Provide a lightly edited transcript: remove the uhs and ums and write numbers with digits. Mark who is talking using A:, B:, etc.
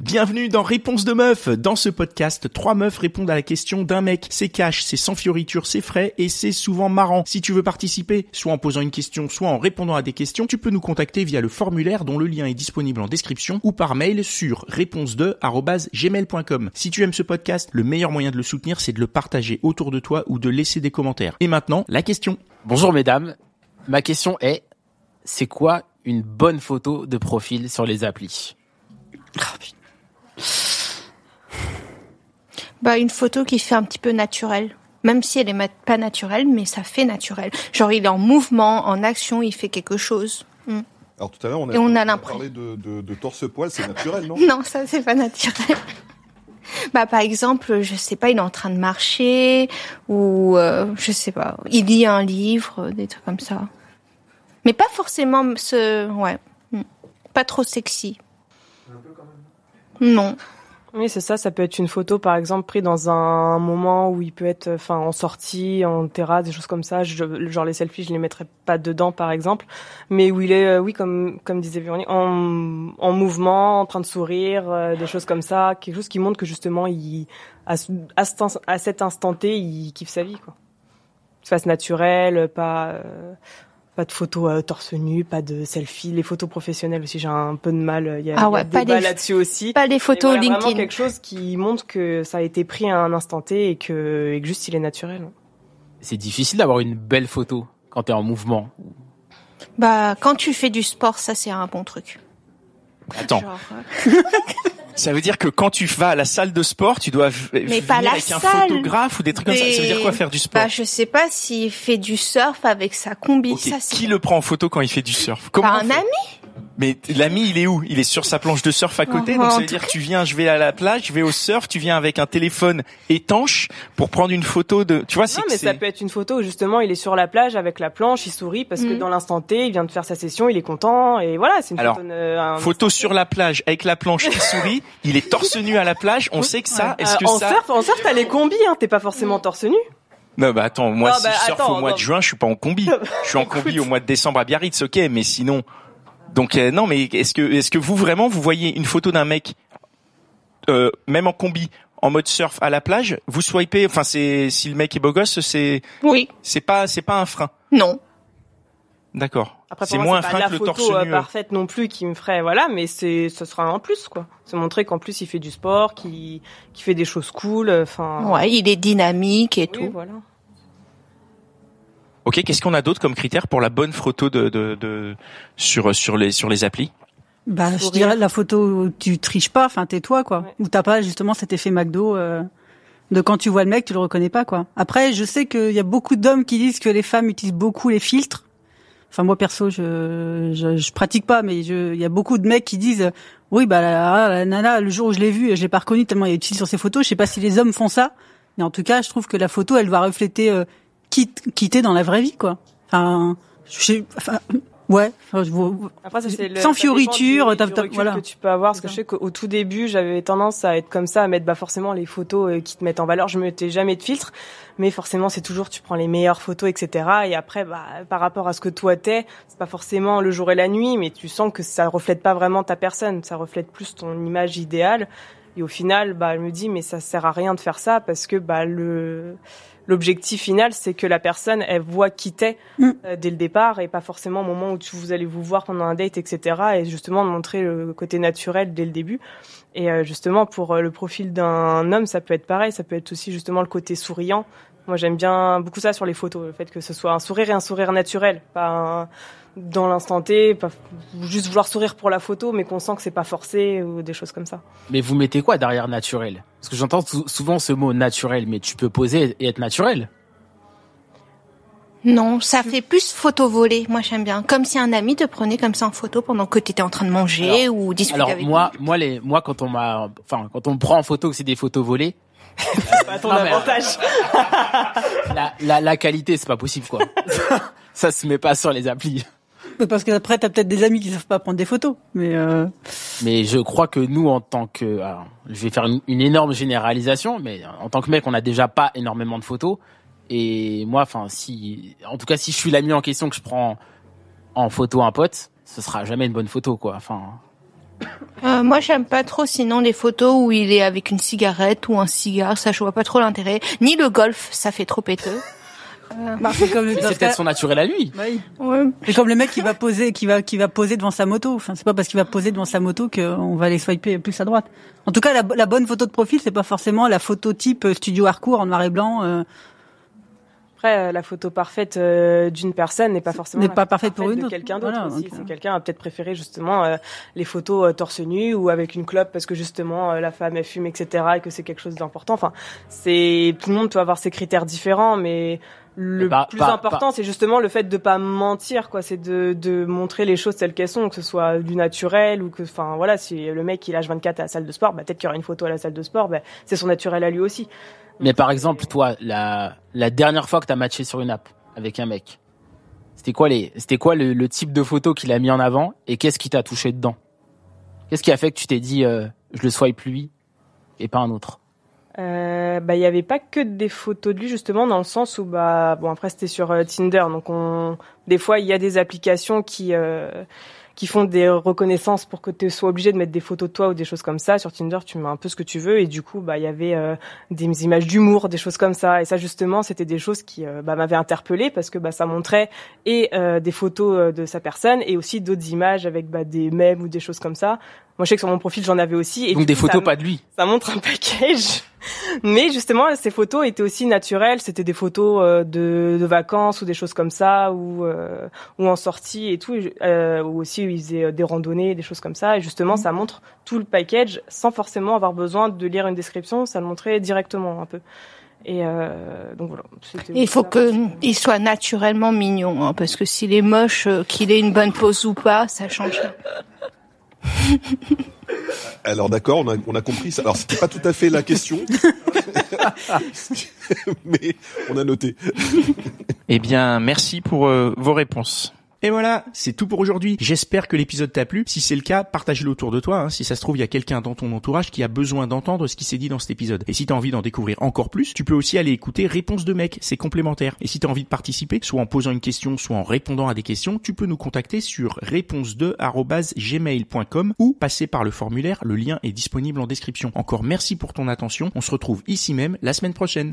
A: Bienvenue dans Réponse de meuf. Dans ce podcast, 3 meufs répondent à la question d'un mec. C'est cash, c'est sans fioriture, c'est frais et c'est souvent marrant. Si tu veux participer, soit en posant une question, soit en répondant à des questions, tu peux nous contacter via le formulaire dont le lien est disponible en description ou par mail sur réponse2@gmail.com. Si tu aimes ce podcast, le meilleur moyen de le soutenir, c'est de le partager autour de toi ou de laisser des commentaires. Et maintenant, la question.
B: Bonjour mesdames. Ma question est, c'est quoi une bonne photo de profil sur les applis?
C: Une photo qui fait un petit peu naturelle. Même si elle est pas naturelle, mais ça fait naturel. Genre, il est en mouvement, en action, il fait quelque chose.
D: Alors tout à l'heure, on a parlé de torse-poil, c'est naturel, non?
C: Non, ça, c'est pas naturel. Par exemple, je sais pas, il est en train de marcher, ou, je sais pas, il lit un livre, des trucs comme ça. Mais pas forcément pas trop sexy. Un peu quand même. Non.
E: Oui, c'est ça. Ça peut être une photo, par exemple, prise dans un moment où il peut être, en sortie, en terrasse, des choses comme ça. Genre les selfies, je les mettrais pas dedans, par exemple. Mais où il est, comme disait Véronique, en mouvement, en train de sourire, des choses comme ça. Quelque chose qui montre que justement, à cet instant T, il kiffe sa vie, quoi. Que ce fasse naturel, pas de photos torse nu, pas de selfies. Les photos professionnelles aussi, j'ai un peu de mal. Il y a débat là-dessus aussi.
C: Pas des photos LinkedIn.
E: Vraiment quelque chose qui montre que ça a été pris à un instant T et que juste il est naturel.
B: C'est difficile d'avoir une belle photo quand t'es en mouvement.
C: Quand tu fais du sport, ça c'est un bon truc.
A: Attends. Ça veut dire que quand tu vas à la salle de sport, tu dois venir avec un photographe ou des trucs comme ça. Ça veut dire quoi faire du sport?
C: Je sais pas s'il fait du surf avec sa combi.
A: Okay.
C: Ça,
A: Qui le prend en photo quand il fait du surf?
C: Un ami.
A: Mais l'ami, il est où? Il est sur sa planche de surf à côté. Donc ça veut dire que je vais à la plage, je vais au surf, tu viens avec un téléphone étanche pour prendre une photo de, tu vois,
E: ça peut être une photo où justement il est sur la plage avec la planche, il sourit parce que dans l'instant T, il vient de faire sa session, il est content et voilà, c'est une
A: photo sur la plage avec la planche qui sourit, il est torse nu à la plage, on sait que ça,
E: en surf, t'as les combis, t'es pas forcément torse nu.
A: Non, attends, moi, si je surfe au mois de juin, je suis pas en combi. Je suis en combi au mois de décembre à Biarritz, ok, mais sinon, donc non, mais est-ce que vous vraiment vous voyez une photo d'un mec même en combi en mode surf à la plage, vous swipez, si le mec est beau gosse, c'est pas un frein.
C: Non.
A: D'accord.
E: Après,
A: c'est moins un frein que le torse nu.
E: C'est pas la photo parfaite non plus qui me ferait, mais ce sera un plus, quoi. C'est montrer qu'en plus il fait du sport, qu'il fait des choses cool,
C: il est dynamique et tout.
E: Voilà.
A: Ok, qu'est-ce qu'on a d'autre comme critère pour la bonne photo sur les applis?
F: Je dirais la photo où tu triches pas, t'es toi, quoi. Ouais. Où t'as pas justement cet effet McDo de quand tu vois le mec, tu le reconnais pas, quoi. Après, je sais qu'il y a beaucoup d'hommes qui disent que les femmes utilisent beaucoup les filtres. Moi perso, je pratique pas, mais il y a beaucoup de mecs qui disent oui, la nana, le jour où je l'ai vue, je l'ai pas reconnue tellement elle est utile sur ses photos. Je sais pas si les hommes font ça, mais en tout cas, je trouve que la photo, elle va refléter qui t'es dans la vraie vie, quoi.
E: Après, ça, c'est
F: sans fioriture,
E: voilà. Que tu peux avoir, parce que je sais qu'au tout début, j'avais tendance à être comme ça, à mettre forcément les photos qui te mettent en valeur. Je mettais jamais de filtre, mais forcément, c'est toujours tu prends les meilleures photos, etc. Et après, par rapport à ce que toi t'es, c'est pas forcément le jour et la nuit, mais tu sens que ça reflète pas vraiment ta personne, ça reflète plus ton image idéale. Et au final, je me dis, mais ça sert à rien de faire ça parce que l'objectif final, c'est que la personne, elle voit qui t'es dès le départ et pas forcément au moment où vous allez vous voir pendant un date, etc. Et justement, de montrer le côté naturel dès le début. Et justement, pour le profil d'un homme, ça peut être pareil. Ça peut être aussi justement le côté souriant. Moi, j'aime bien beaucoup ça sur les photos. Le fait que ce soit un sourire et un sourire naturel. Pas dans l'instant T, pas juste vouloir sourire pour la photo, mais qu'on sent que c'est pas forcé ou des choses comme ça.
B: Mais vous mettez quoi derrière naturel? Parce que j'entends souvent ce mot naturel, mais tu peux poser et être naturel.
C: Non, ça fait plus photo volée. Moi, j'aime bien. Comme si un ami te prenait comme ça en photo pendant que t'étais en train de manger ou discuter avec lui.
B: Moi, quand on me prend en photo, que c'est des photos volées,
E: c'est pas ton avantage.
B: La qualité, c'est pas possible, quoi. Ça se met pas sur les applis.
F: Parce que après, t'as peut-être des amis qui savent pas prendre des photos, mais
B: je crois que nous, en tant que, je vais faire une énorme généralisation, mais en tant que mec, on a déjà pas énormément de photos. Et moi, si je suis l'ami en question que je prends en photo un pote, ce sera jamais une bonne photo, quoi.
C: Moi, j'aime pas trop sinon les photos où il est avec une cigarette ou un cigare, ça je vois pas trop l'intérêt. Ni le golf, ça fait trop péteux.
B: C'est peut-être son naturel à lui.
F: Oui. Ouais. C'est comme le mec qui va poser devant sa moto. Enfin, c'est pas parce qu'il va poser devant sa moto qu'on va aller swiper plus à droite. En tout cas, la bonne photo de profil, c'est pas forcément la photo type studio hardcore en noir et blanc.
E: Après, la photo parfaite d'une personne n'est pas forcément
F: parfaite pour une
E: de
F: autre.
E: quelqu'un d'autre
F: Voilà,
E: aussi.
F: donc,
E: C'est quelqu'un a peut-être préféré justement les photos torse nu ou avec une clope parce que justement la femme elle fume, etc. et que c'est quelque chose d'important. Enfin, tout le monde peut avoir ses critères différents, mais le plus important, c'est justement le fait de pas mentir, quoi. C'est de montrer les choses telles qu'elles sont, que ce soit du naturel ou que, enfin, voilà, si le mec il est H24 à la salle de sport, peut-être qu'il y aura une photo à la salle de sport, c'est son naturel à lui aussi.
B: Mais par exemple, toi, la dernière fois que t'as matché sur une app avec un mec, c'était quoi le type de photo qu'il a mis en avant et qu'est-ce qui t'a touché dedans? Qu'est-ce qui a fait que tu t'es dit, je le swipe lui et pas un autre?
E: Il y avait pas que des photos de lui justement dans le sens où après c'était sur Tinder, donc des fois il y a des applications qui font des reconnaissances pour que tu sois obligé de mettre des photos de toi ou des choses comme ça. Sur Tinder, tu mets un peu ce que tu veux et du coup, il y avait des images d'humour, des choses comme ça. Et ça, justement, c'était des choses qui m'avaient interpellée parce que ça montrait et des photos de sa personne et aussi d'autres images avec des mèmes ou des choses comme ça. Moi, je sais que sur mon profil, j'en avais aussi. Et
B: donc des photos pas de lui.
E: Ça montre un package. Mais justement, ces photos étaient aussi naturelles. C'était des photos de vacances ou des choses comme ça, ou en sortie et tout, ou aussi où ils faisaient des randonnées, des choses comme ça. Et justement, ça montre tout le package sans forcément avoir besoin de lire une description. Ça le montrait directement un peu. Et donc voilà.
C: Il faut qu'il soit naturellement mignon, hein, parce que s'il est moche, qu'il ait une bonne pose ou pas, ça change.
D: Alors d'accord, on a compris ça. Alors c'était pas tout à fait la question, mais on a noté.
A: Eh bien, merci pour vos réponses. Et voilà, c'est tout pour aujourd'hui. J'espère que l'épisode t'a plu. Si c'est le cas, partage-le autour de toi. Si ça se trouve, il y a quelqu'un dans ton entourage qui a besoin d'entendre ce qui s'est dit dans cet épisode. Et si t'as envie d'en découvrir encore plus, tu peux aussi aller écouter Réponse de mec, c'est complémentaire. Et si t'as envie de participer, soit en posant une question, soit en répondant à des questions, tu peux nous contacter sur réponse2@gmail.com ou passer par le formulaire. Le lien est disponible en description. Encore merci pour ton attention. On se retrouve ici même la semaine prochaine.